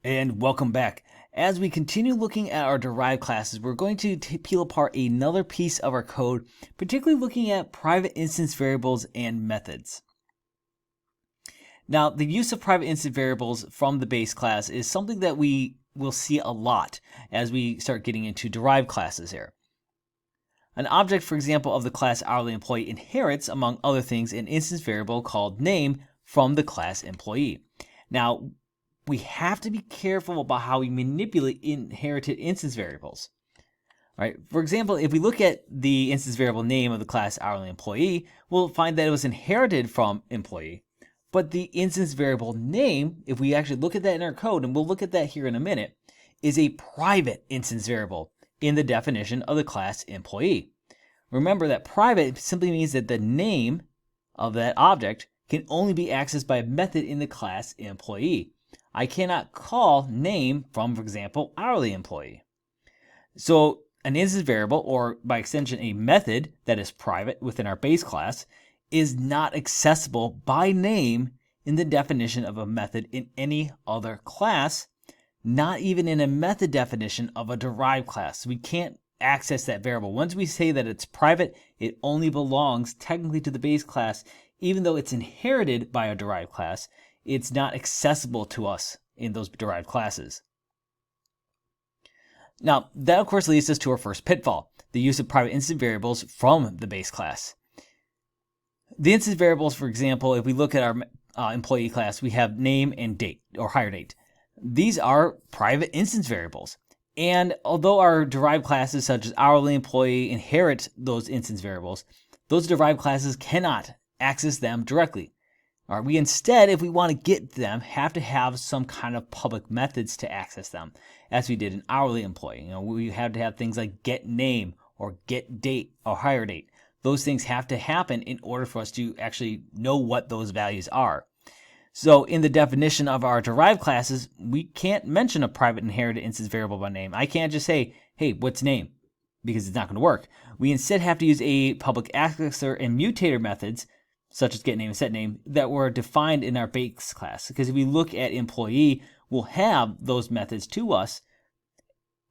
And welcome back. As we continue looking at our derived classes, we're going to peel apart another piece of our code, particularly looking at private instance variables and methods. Now, the use of private instance variables from the base class is something that we will see a lot as we start getting into derived classes here. An object, for example, of the class hourly employee inherits, among other things, an instance variable called name from the class employee. Now, we have to be careful about how we manipulate inherited instance variables. All right. For example, if we look at the instance variable name of the class hourly employee, we'll find that it was inherited from employee. But the instance variable name, if we actually look at that in our code, and we'll look at that here in a minute, is a private instance variable in the definition of the class employee. Remember that private simply means that the name of that object can only be accessed by a method in the class employee. I cannot call name from, for example, hourly employee. So an instance variable, or by extension a method that is private within our base class, is not accessible by name in the definition of a method in any other class, not even in a method definition of a derived class. We can't access that variable. Once we say that it's private, it only belongs technically to the base class, even though it's inherited by a derived class. It's not accessible to us in those derived classes. Now, that of course leads us to our first pitfall, the use of private instance variables from the base class. The instance variables, for example, if we look at our employee class, we have name and date, or hire date. These are private instance variables. And although our derived classes such as hourly employee inherit those instance variables, those derived classes cannot access them directly. All right, we instead, if we want to get them, have to have some kind of public methods to access them, as we did in hourly employee. We have to have things like get name or get date or hire date. Those things have to happen in order for us to actually know what those values are. So in the definition of our derived classes, we can't mention a private inherited instance variable by name. I can't just say, hey, what's name? Because it's not going to work. We instead have to use a public accessor and mutator methods, such as get name and set name, that were defined in our base class. Because if we look at employee, we'll have those methods to us.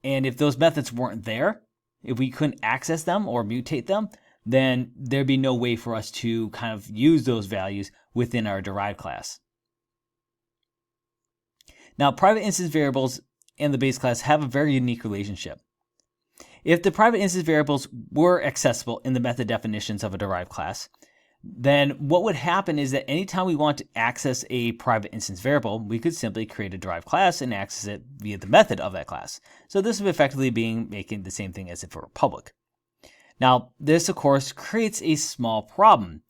And if those methods weren't there, if we couldn't access them or mutate them, then there'd be no way for us to kind of use those values within our derived class. Now, private instance variables and the base class have a very unique relationship. If the private instance variables were accessible in the method definitions of a derived class, then what would happen is that anytime we want to access a private instance variable, we could simply create a derived class and access it via the method of that class. So this would effectively be making the same thing as if it were public. Now, this, of course, creates a small problem,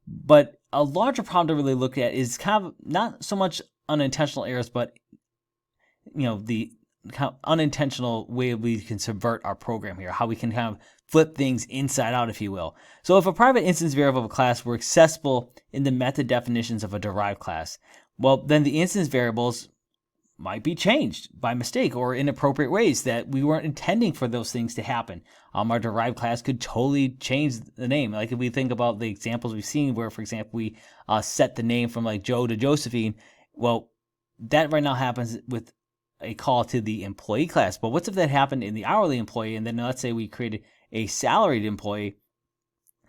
but a larger problem to really look at is kind of not so much unintentional errors, but the kind of unintentional way we can subvert our program here, how we can kind of flip things inside out, if you will. So if a private instance variable of a class were accessible in the method definitions of a derived class, well, then the instance variables might be changed by mistake or inappropriate ways that we weren't intending for those things to happen. Our derived class could totally change the name. Like if we think about the examples we've seen where, for example, we set the name from like Joe to Josephine, well, that right now happens with a call to the employee class. But what's if that happened in the hourly employee, and then let's say we created a salaried employee?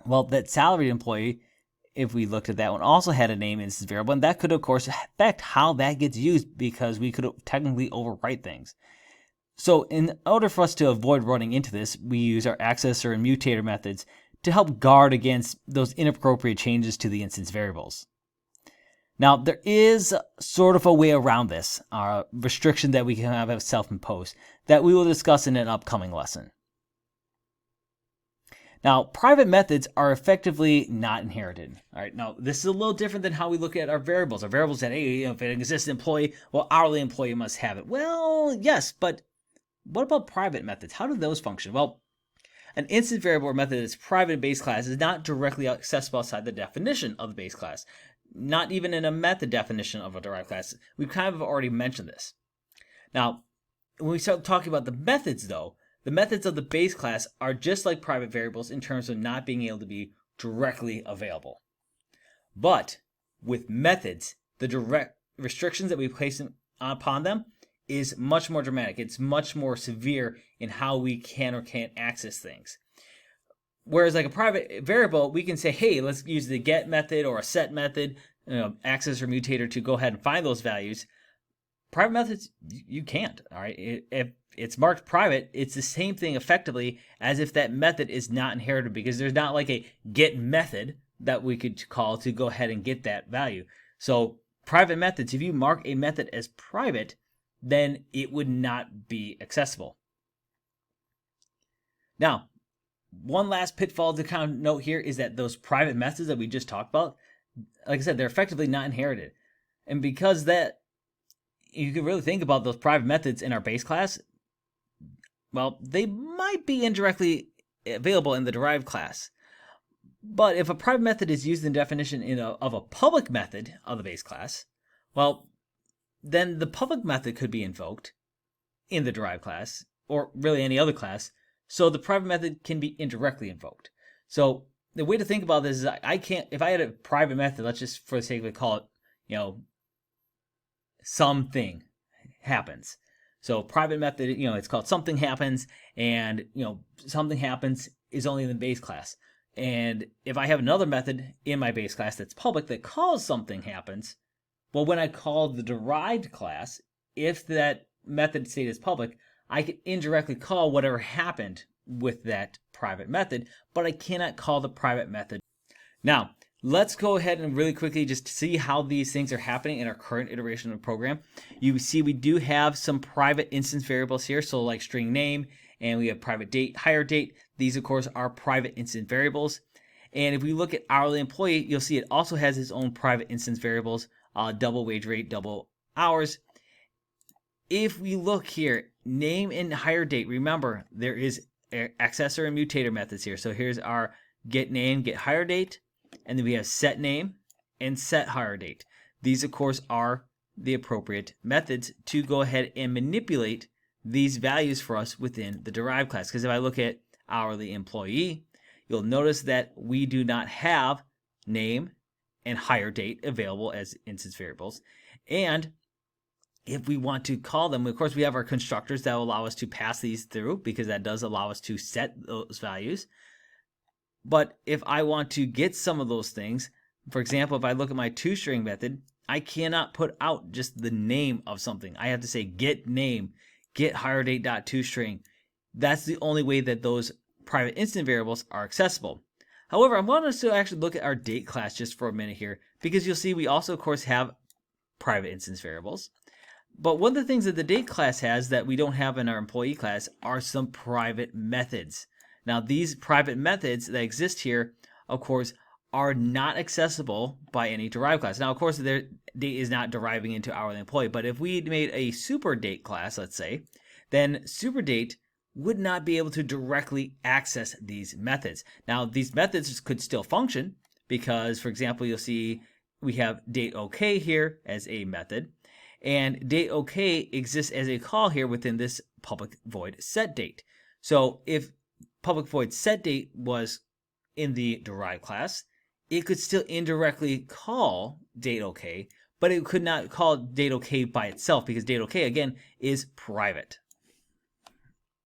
Well, that salaried employee, if we looked at that one, also had a name instance variable, and that could, of course, affect how that gets used because we could technically overwrite things. So in order for us to avoid running into this, we use our accessor and mutator methods to help guard against those inappropriate changes to the instance variables. Now, there is sort of a way around this, restriction that we can have self-imposed, that we will discuss in an upcoming lesson. Now, private methods are effectively not inherited. All right. Now, this is a little different than how we look at our variables. Our variables that, hey, if it exists employee, well, hourly employee must have it. Well, yes, but what about private methods? How do those function? Well, an instance variable or method that's private in base class is not directly accessible outside the definition of the base class, not even in a method definition of a derived class. We've kind of already mentioned this. Now, when we start talking about the methods, though, the methods of the base class are just like private variables in terms of not being able to be directly available. But with methods, the direct restrictions that we place upon them is much more dramatic. It's much more severe in how we can or can't access things. Whereas like a private variable, we can say, hey, let's use the get method or a set method, access or mutator to go ahead and find those values. Private methods, you can't. All right. If it's marked private, it's the same thing effectively as if that method is not inherited, because there's not like a get method that we could call to go ahead and get that value. So private methods, if you mark a method as private, then it would not be accessible. Now, one last pitfall to kind of note here is that those private methods that we just talked about, like I said, they're effectively not inherited. And because that, you can really think about those private methods in our base class, well, they might be indirectly available in the derived class. But if a private method is used in the definition of a public method of the base class, well, then the public method could be invoked in the derived class, or really any other class, so the private method can be indirectly invoked. So the way to think about this is I can't, if I had a private method, let's just for the sake of it call it, something happens. So private method, it's called something happens, and something happens is only in the base class. And if I have another method in my base class that's public that calls something happens, well, when I call the derived class, if that method state is public, I can indirectly call whatever happened with that private method, but I cannot call the private method. Now, let's go ahead and really quickly just see how these things are happening in our current iteration of the program. You see we do have some private instance variables here, so like string name, and we have private date, hire date. These, of course, are private instance variables. And if we look at hourly employee, you'll see it also has its own private instance variables, double wage rate, double hours. If we look here, name and hire date, remember there is accessor and mutator methods here. So here's our get name, get hire date, and then we have set name and set hire date. These, of course, are the appropriate methods to go ahead and manipulate these values for us within the derived class. Because if I look at hourly employee, you'll notice that we do not have name and hire date available as instance variables. And if we want to call them, of course, we have our constructors that will allow us to pass these through, because that does allow us to set those values. But if I want to get some of those things, for example, if I look at my toString method, I cannot put out just the name of something. I have to say get name, get hire date.toString. That's the only way that those private instant variables are accessible. However, I want us to actually look at our date class just for a minute here, because you'll see we also, of course, have private instance variables. But one of the things that the date class has that we don't have in our employee class are some private methods. Now, these private methods that exist here, of course, are not accessible by any derived class. Now, of course, their date is not deriving into hourly employee, but if we made a super date class, let's say, then super date would not be able to directly access these methods. Now, these methods could still function because, for example, you'll see we have date OK here as a method, and date OK exists as a call here within this public void set date. So if public void set date was in the derived class, it could still indirectly call date OK, but it could not call date OK by itself, because date OK, again, is private.